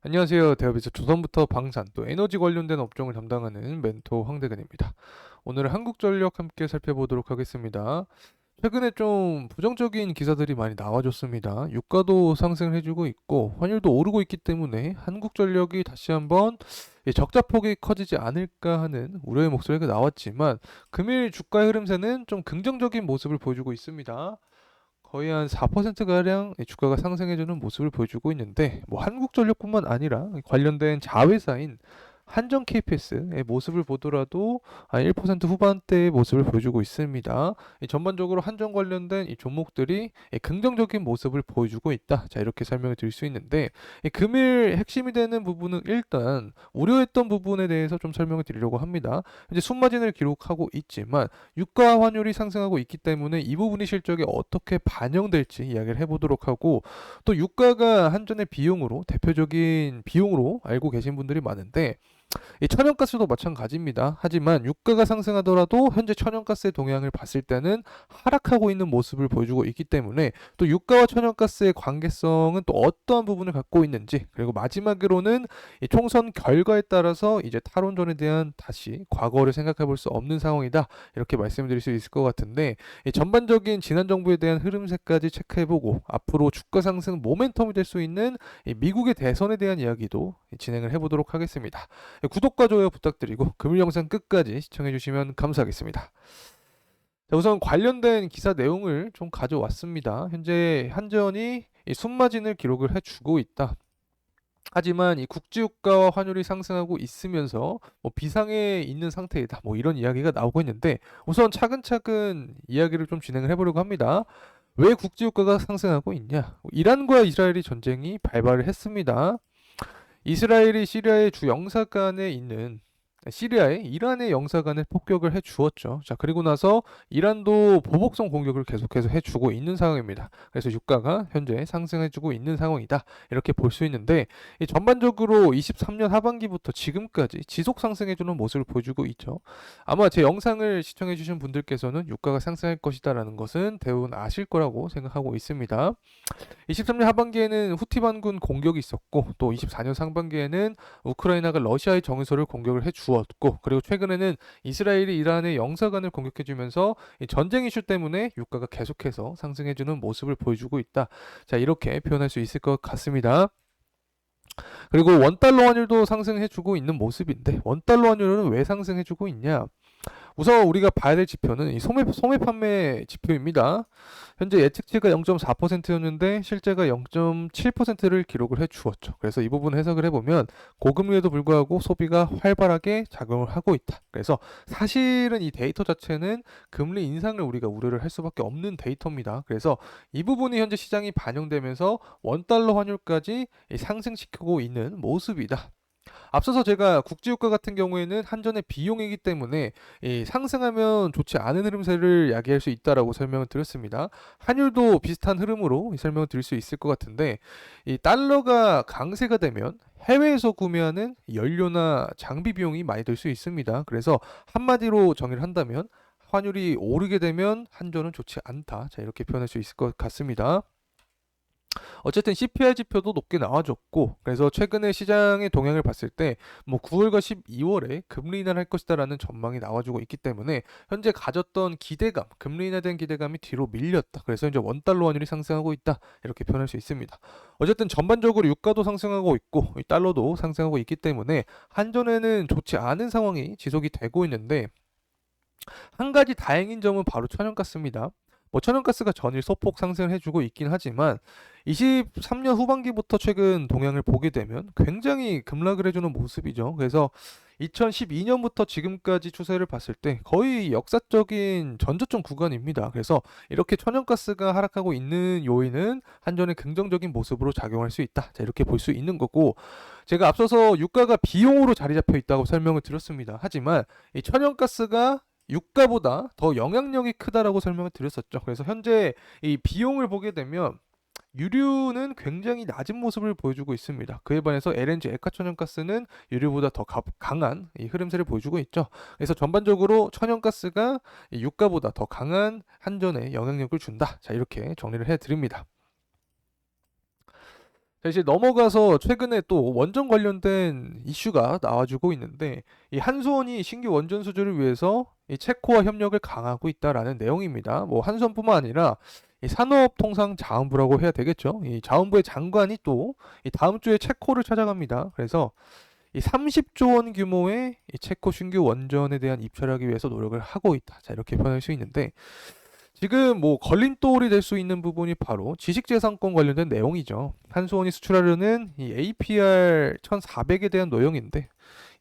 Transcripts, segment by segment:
안녕하세요. 대업에서 조선부터 방산 또 에너지 관련된 업종을 담당하는 멘토 황대근입니다. 오늘은 한국전력 함께 살펴보도록 하겠습니다. 최근에 좀 부정적인 기사들이 많이 나와줬습니다. 유가도 상승을 해주고 있고 환율도 오르고 있기 때문에 한국전력이 다시 한번 이 적자폭이 커지지 않을까 하는 우려의 목소리가 나왔지만 금일 주가의 흐름세는 좀 긍정적인 모습을 보여주고 있습니다. 거의 한 4%가량 주가가 상승해주는 모습을 보여주고 있는데 뭐 한국전력뿐만 아니라 관련된 자회사인 한전 KPS의 모습을 보더라도 한 1% 후반대의 모습을 보여주고 있습니다. 전반적으로 한전 관련된 이 종목들이 긍정적인 모습을 보여주고 있다. 자, 이렇게 설명을 드릴 수 있는데 금일 핵심이 되는 부분은 일단 우려했던 부분에 대해서 좀 설명을 드리려고 합니다. 이제 순마진을 기록하고 있지만 유가 환율이 상승하고 있기 때문에 이 부분이 실적에 어떻게 반영될지 이야기를 해보도록 하고, 또 유가가 한전의 비용으로 대표적인 비용으로 알고 계신 분들이 많은데 이 천연가스도 마찬가지입니다. 하지만 유가가 상승하더라도 현재 천연가스의 동향을 봤을 때는 하락하고 있는 모습을 보여주고 있기 때문에 또 유가와 천연가스의 관계성은 또 어떠한 부분을 갖고 있는지, 그리고 마지막으로는 이 총선 결과에 따라서 이제 탈원전에 대한 다시 과거를 생각해 볼 수 없는 상황이다, 이렇게 말씀드릴 수 있을 것 같은데, 이 전반적인 지난 정부에 대한 흐름세까지 체크해보고 앞으로 주가 상승 모멘텀이 될 수 있는 이 미국의 대선에 대한 이야기도 진행을 해보도록 하겠습니다. 구독과 좋아요 부탁드리고 금일 영상 끝까지 시청해주시면 감사하겠습니다. 자, 우선 관련된 기사 내용을 좀 가져왔습니다. 현재 한전이 이 순마진을 기록을 해주고 있다. 하지만 이 국제유가와 환율이 상승하고 있으면서 뭐 비상에 있는 상태이다, 뭐 이런 이야기가 나오고 있는데, 우선 차근차근 이야기를 좀 진행을 해보려고 합니다. 왜 국제유가가 상승하고 있냐? 이란과 이스라엘이 전쟁이 발발을 했습니다. 이스라엘이 시리아의 주 영사관에 있는 시리아의 이란의 영사관을 폭격을 해 주었죠. 자, 그리고 나서 이란도 보복성 공격을 계속해서 해 주고 있는 상황입니다. 그래서 유가가 현재 상승해 주고 있는 상황이다, 이렇게 볼 수 있는데, 이 전반적으로 23년 하반기부터 지금까지 지속 상승해 주는 모습을 보여주고 있죠. 아마 제 영상을 시청해 주신 분들께서는 유가가 상승할 것이다라는 것은 대부분 아실 거라고 생각하고 있습니다. 23년 하반기에는 후티 반군 공격이 있었고, 또 24년 상반기에는 우크라이나가 러시아의 정유소를 공격을 해 주었고, 그리고 최근에는 이스라엘이 이란의 영사관을 공격해 주면서 전쟁 이슈 때문에 유가가 계속해서 상승해 주는 모습을 보여주고 있다. 자, 이렇게 표현할 수 있을 것 같습니다. 그리고 원달러 환율도 상승해 주고 있는 모습인데, 원달러 환율은 왜 상승해 주고 있냐? 우선 우리가 봐야 될 지표는 이 소매 판매 지표입니다. 현재 예측치가 0.4%였는데 실제가 0.7%를 기록을 해 주었죠. 그래서 이 부분 해석을 해보면 고금리에도 불구하고 소비가 활발하게 작용을 하고 있다. 그래서 사실은 이 데이터 자체는 금리 인상을 우리가 우려를 할 수밖에 없는 데이터입니다. 그래서 이 부분이 현재 시장이 반영되면서 원달러 환율까지 상승시키고 있는 모습이다. 앞서서 제가 국제유가 같은 경우에는 한전의 비용이기 때문에 이 상승하면 좋지 않은 흐름세를 야기할 수 있다라고 설명을 드렸습니다. 환율도 비슷한 흐름으로 설명을 드릴 수 있을 것 같은데, 이 달러가 강세가 되면 해외에서 구매하는 연료나 장비 비용이 많이 들 수 있습니다. 그래서 한마디로 정의를 한다면 환율이 오르게 되면 한전은 좋지 않다. 자, 이렇게 표현할 수 있을 것 같습니다. 어쨌든 CPI 지표도 높게 나와줬고, 그래서 최근에 시장의 동향을 봤을 때 뭐 9월과 12월에 금리 인하를 할 것이다라는 전망이 나와주고 있기 때문에 현재 가졌던 기대감, 금리 인하에 대한 기대감이 뒤로 밀렸다. 그래서 이제 원달러 환율이 상승하고 있다, 이렇게 표현할 수 있습니다. 어쨌든 전반적으로 유가도 상승하고 있고 이 달러도 상승하고 있기 때문에 한전에는 좋지 않은 상황이 지속이 되고 있는데, 한 가지 다행인 점은 바로 천연가스입니다. 뭐 천연가스가 전일 소폭 상승을 해주고 있긴 하지만 23년 후반기부터 최근 동향을 보게 되면 굉장히 급락을 해주는 모습이죠. 그래서 2012년부터 지금까지 추세를 봤을 때 거의 역사적인 전저점 구간입니다. 그래서 이렇게 천연가스가 하락하고 있는 요인은 한전의 긍정적인 모습으로 작용할 수 있다. 자, 이렇게 볼 수 있는 거고, 제가 앞서서 유가가 비용으로 자리 잡혀 있다고 설명을 드렸습니다. 하지만 이 천연가스가 유가보다 더 영향력이 크다라고 설명을 드렸었죠. 그래서 현재 이 비용을 보게 되면 유류는 굉장히 낮은 모습을 보여주고 있습니다. 그에 반해서 LNG 액화천연가스는 유류보다 더 강한 이 흐름세를 보여주고 있죠. 그래서 전반적으로 천연가스가 이 유가보다 더 강한 한전에 영향력을 준다. 자, 이렇게 정리를 해드립니다. 자, 이제 넘어가서 최근에 또 원전 관련된 이슈가 나와주고 있는데, 이 한수원이 신규 원전 수주를 위해서 이 체코와 협력을 강화하고 있다라는 내용입니다. 뭐 한수원뿐만 아니라 이 산업통상자원부라고 해야 되겠죠. 이 자원부의 장관이 또 이 다음 주에 체코를 찾아갑니다. 그래서 이 30조 원 규모의 이 체코 신규 원전에 대한 입찰하기 위해서 노력을 하고 있다. 자, 이렇게 표현할 수 있는데, 지금 뭐 걸림돌이 될 수 있는 부분이 바로 지식재산권 관련된 내용이죠. 한수원이 수출하려는 이 APR 1400에 대한 노용인데,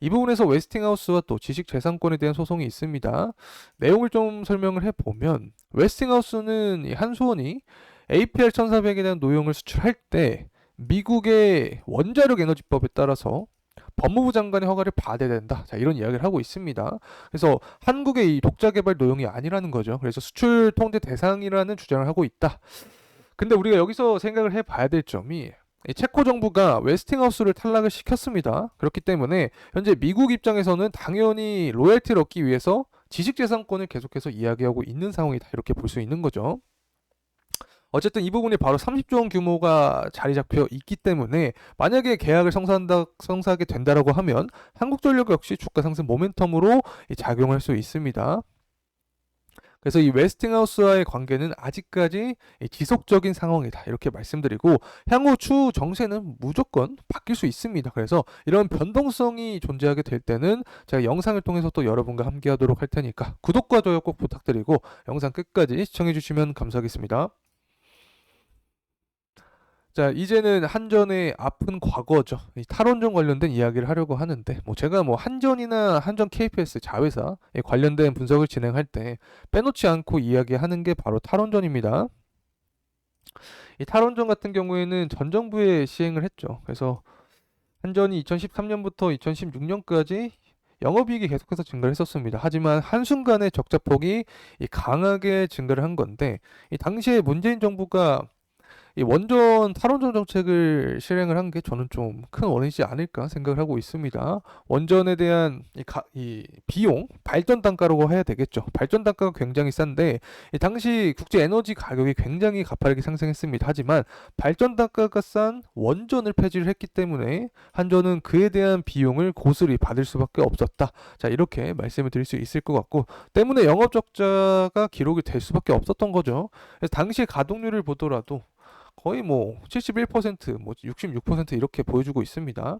이 부분에서 웨스팅하우스와 또 지식재산권에 대한 소송이 있습니다. 내용을 좀 설명을 해보면, 웨스팅하우스는 이 한수원이 APR 1400에 대한 노용을 수출할 때 미국의 원자력 에너지법에 따라서 법무부 장관의 허가를 받아야 된다. 자, 이런 이야기를 하고 있습니다. 그래서 한국의 이 독자 개발 노용이 아니라는 거죠. 그래서 수출 통제 대상이라는 주장을 하고 있다. 근데 우리가 여기서 생각을 해봐야 될 점이, 이 체코 정부가 웨스팅하우스를 탈락을 시켰습니다. 그렇기 때문에 현재 미국 입장에서는 당연히 로열티를 얻기 위해서 지식재산권을 계속해서 이야기하고 있는 상황이다. 이렇게 볼 수 있는 거죠. 어쨌든 이 부분이 바로 30조 원 규모가 자리 잡혀 있기 때문에 만약에 계약을 성사하게 된다라고 하면 한국전력 역시 주가 상승 모멘텀으로 작용할 수 있습니다. 그래서 이 웨스팅하우스와의 관계는 아직까지 지속적인 상황이다. 이렇게 말씀드리고, 향후 추후 정세는 무조건 바뀔 수 있습니다. 그래서 이런 변동성이 존재하게 될 때는 제가 영상을 통해서 또 여러분과 함께 하도록 할 테니까 구독과 좋아요 꼭 부탁드리고 영상 끝까지 시청해 주시면 감사하겠습니다. 자, 이제는 한전의 아픈 과거죠. 이 탈원전 관련된 이야기를 하려고 하는데, 뭐 제가 뭐 한전이나 한전 KPS 자회사에 관련된 분석을 진행할 때 빼놓지 않고 이야기하는 게 바로 탈원전입니다. 이 탈원전 같은 경우에는 전 정부에 시행을 했죠. 그래서 한전이 2013년부터 2016년까지 영업이익이 계속해서 증가를 했었습니다. 하지만 한순간에 적자폭이 강하게 증가를 한 건데, 이 당시에 문재인 정부가 이 원전 탈원전 정책을 실행을 한 게 저는 좀 큰 원인이지 않을까 생각을 하고 있습니다. 원전에 대한 이 비용, 발전 단가라고 해야 되겠죠. 발전 단가가 굉장히 싼데, 이 당시 국제 에너지 가격이 굉장히 가파르게 상승했습니다. 하지만 발전 단가가 싼 원전을 폐지를 했기 때문에 한전은 그에 대한 비용을 고스란히 받을 수밖에 없었다. 자, 이렇게 말씀을 드릴 수 있을 것 같고, 때문에 영업 적자가 기록이 될 수밖에 없었던 거죠. 그래서 당시 가동률을 보더라도 거의 뭐 71%, 뭐 66% 이렇게 보여주고 있습니다.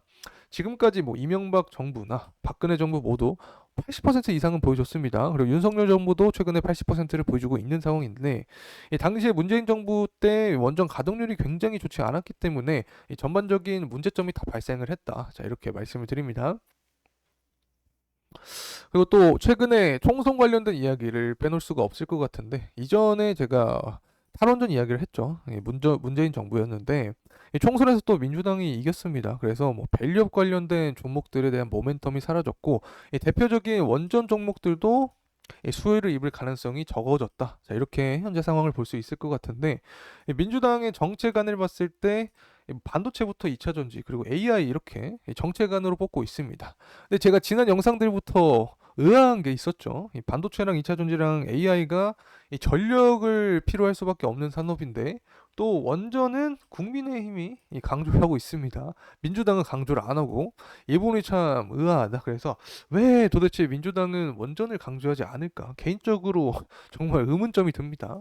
지금까지 뭐 이명박 정부나 박근혜 정부 모두 80% 이상은 보여줬습니다. 그리고 윤석열 정부도 최근에 80%를 보여주고 있는 상황인데, 이 당시에 문재인 정부 때 원전 가동률이 굉장히 좋지 않았기 때문에 이 전반적인 문제점이 다 발생을 했다. 자, 이렇게 말씀을 드립니다. 그리고 또 최근에 총선 관련된 이야기를 빼놓을 수가 없을 것 같은데, 이전에 제가 탈원전 이야기를 했죠. 문재인 정부였는데 이 총선에서 또 민주당이 이겼습니다. 그래서 뭐 밸류업 관련된 종목들에 대한 모멘텀이 사라졌고, 이 대표적인 원전 종목들도 이 수혜를 입을 가능성이 적어졌다. 자, 이렇게 현재 상황을 볼 수 있을 것 같은데, 이 민주당의 정책안을 봤을 때 이 반도체부터 2차 전지 그리고 AI 이렇게 이 정책안으로 뽑고 있습니다. 근데 제가 지난 영상들부터 의아한 게 있었죠. 이 반도체랑 2차 전지랑 AI가 이 전력을 필요할 수밖에 없는 산업인데, 또 원전은 국민의힘이 이 강조를 하고 있습니다. 민주당은 강조를 안 하고, 이 부분이 참 의아하다. 그래서 왜 도대체 민주당은 원전을 강조하지 않을까? 개인적으로 정말 의문점이 듭니다.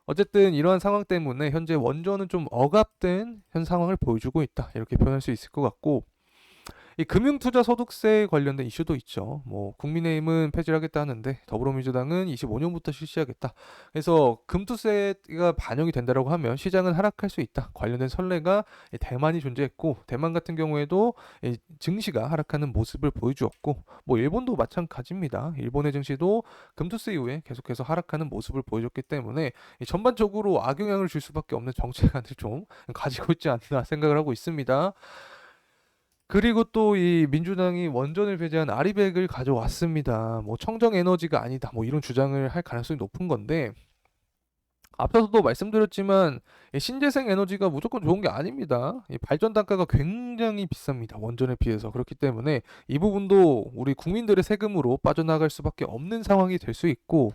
어쨌든 이러한 상황 때문에 현재 원전은 좀 억압된 현 상황을 보여주고 있다. 이렇게 표현할 수 있을 것 같고, 이 금융투자 소득세 관련된 이슈도 있죠. 뭐 국민의힘은 폐지를 하겠다 하는데 더불어민주당은 25년부터 실시하겠다. 그래서 금투세가 반영이 된다라고 하면 시장은 하락할 수 있다. 관련된 선례가 대만이 존재했고, 대만 같은 경우에도 증시가 하락하는 모습을 보여주었고, 뭐 일본도 마찬가지입니다. 일본의 증시도 금투세 이후에 계속해서 하락하는 모습을 보여줬기 때문에 전반적으로 악영향을 줄 수밖에 없는 정책안을 좀 가지고 있지 않나 생각을 하고 있습니다. 그리고 또 이 민주당이 원전을 배제한 아리백을 가져왔습니다. 뭐 청정 에너지가 아니다. 뭐 이런 주장을 할 가능성이 높은 건데, 앞서서도 말씀드렸지만 이 신재생 에너지가 무조건 좋은 게 아닙니다. 이 발전 단가가 굉장히 비쌉니다. 원전에 비해서. 그렇기 때문에 이 부분도 우리 국민들의 세금으로 빠져나갈 수밖에 없는 상황이 될 수 있고,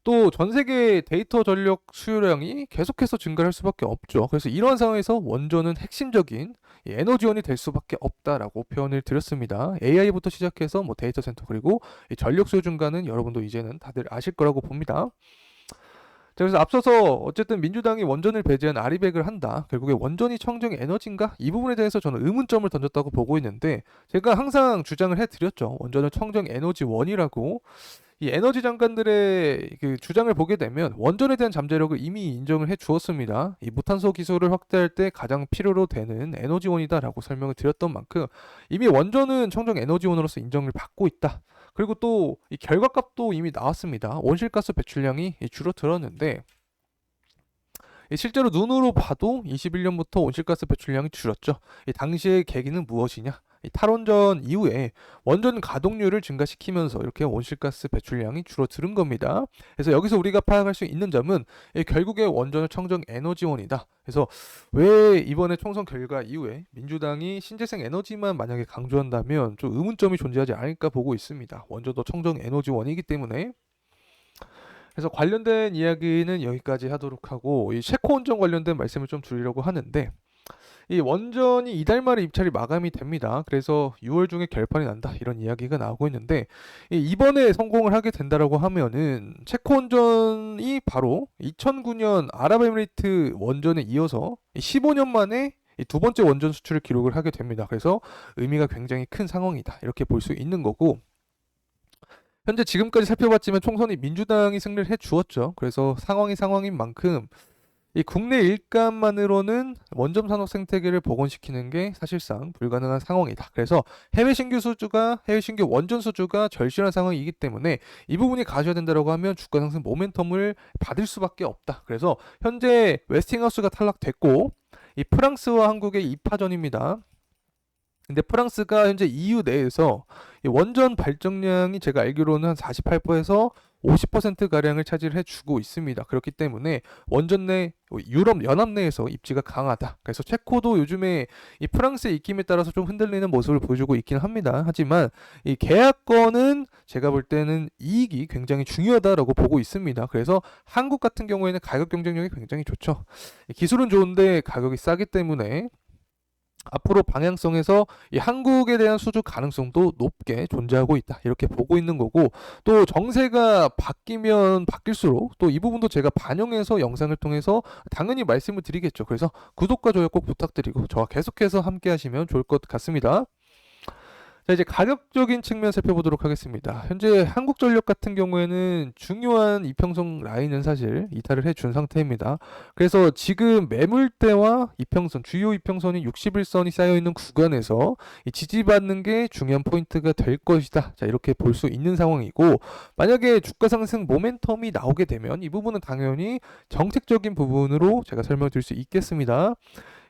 또 전 세계 데이터 전력 수요량이 계속해서 증가할 수밖에 없죠. 그래서 이러한 상황에서 원전은 핵심적인 이 에너지원이 될 수밖에 없다라고 표현을 드렸습니다. AI부터 시작해서 뭐 데이터 센터 그리고 이 전력 수요 증가는 여러분도 이제는 다들 아실 거라고 봅니다. 자, 그래서 앞서서 어쨌든 민주당이 원전을 배제한 아리백을 한다. 결국에 원전이 청정 에너지인가? 이 부분에 대해서 저는 의문점을 던졌다고 보고 있는데 제가 항상 주장을 해드렸죠. 원전은 청정 에너지원이라고. 이 에너지 장관들의 그 주장을 보게 되면 원전에 대한 잠재력을 이미 인정을 해 주었습니다. 이 무탄소 기술을 확대할 때 가장 필요로 되는 에너지원이다라고 설명을 드렸던 만큼 이미 원전은 청정 에너지원으로서 인정을 받고 있다. 그리고 또 이 결과값도 이미 나왔습니다. 온실가스 배출량이 줄어들었는데 실제로 눈으로 봐도 21년부터 온실가스 배출량이 줄었죠. 이 당시의 계기는 무엇이냐? 이 탈원전 이후에 원전 가동률을 증가시키면서 이렇게 온실가스 배출량이 줄어드는 겁니다. 그래서 여기서 우리가 파악할 수 있는 점은 결국에 원전은 청정 에너지원이다. 그래서 왜 이번에 총선 결과 이후에 민주당이 신재생 에너지만 만약에 강조한다면 좀 의문점이 존재하지 않을까 보고 있습니다. 원전도 청정 에너지원이기 때문에. 그래서 관련된 이야기는 여기까지 하도록 하고 이 셰코 원전 관련된 말씀을 좀 드리려고 하는데 이 원전이 이달 말에 입찰이 마감이 됩니다. 그래서 6월 중에 결판이 난다 이런 이야기가 나오고 있는데 이번에 성공을 하게 된다라고 하면은 체코 원전이 바로 2009년 아랍에미리트 원전에 이어서 15년 만에 이 두 번째 원전 수출을 기록을 하게 됩니다. 그래서 의미가 굉장히 큰 상황이다 이렇게 볼 수 있는 거고 현재 지금까지 살펴봤지만 총선이 민주당이 승리를 해 주었죠. 그래서 상황이 상황인 만큼 이 국내 일감만으로는 원전 산업 생태계를 복원시키는 게 사실상 불가능한 상황이다. 그래서 해외 신규 원전 수주가 절실한 상황이기 때문에 이 부분이 가셔야 된다고 하면 주가 상승 모멘텀을 받을 수밖에 없다. 그래서 현재 웨스팅하우스가 탈락됐고 이 프랑스와 한국의 2파전입니다. 근데 프랑스가 현재 EU 내에서 이 원전 발전량이 제가 알기로는 한 48%에서 50%가량을 차지를 해주고 있습니다. 그렇기 때문에 원전 내 유럽 연합 내에서 입지가 강하다. 그래서 체코도 요즘에 이 프랑스의 입김에 따라서 좀 흔들리는 모습을 보여주고 있긴 합니다. 하지만 이 계약권은 제가 볼 때는 이익이 굉장히 중요하다라고 보고 있습니다. 그래서 한국 같은 경우에는 가격 경쟁력이 굉장히 좋죠. 기술은 좋은데 가격이 싸기 때문에 앞으로 방향성에서 이 한국에 대한 수주 가능성도 높게 존재하고 있다. 이렇게 보고 있는 거고 또 정세가 바뀌면 바뀔수록 또 이 부분도 제가 반영해서 영상을 통해서 당연히 말씀을 드리겠죠. 그래서 구독과 좋아요 꼭 부탁드리고 저와 계속해서 함께 하시면 좋을 것 같습니다. 자, 이제 가격적인 측면 살펴보도록 하겠습니다. 현재 한국전력 같은 경우에는 중요한 이평선 라인은 사실 이탈을 해준 상태입니다. 그래서 지금 매물대와 이평선, 주요 이평선이 61선이 쌓여있는 구간에서 지지받는 게 중요한 포인트가 될 것이다. 자, 이렇게 볼 수 있는 상황이고 만약에 주가 상승 모멘텀이 나오게 되면 이 부분은 당연히 정책적인 부분으로 제가 설명드릴 수 있겠습니다.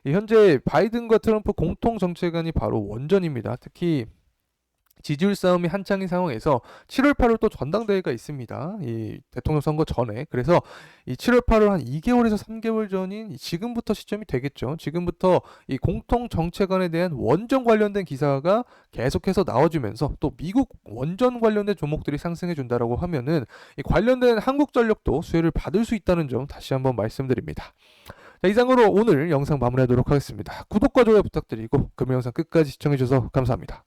현재 바이든과 트럼프 공통 정책안이 바로 원전입니다. 특히 지지율 싸움이 한창인 상황에서 7월 8월 또 전당대회가 있습니다. 이 대통령 선거 전에. 그래서 이 7월 8월 한 2개월에서 3개월 전인 지금부터 시점이 되겠죠. 지금부터 이 공통 정책안에 대한 원전 관련된 기사가 계속해서 나와주면서 또 미국 원전 관련된 종목들이 상승해 준다라고 하면은 이 관련된 한국전력도 수혜를 받을 수 있다는 점 다시 한번 말씀드립니다. 자, 이상으로 오늘 영상 마무리하도록 하겠습니다. 구독과 좋아요 부탁드리고 금요 영상 끝까지 시청해주셔서 감사합니다.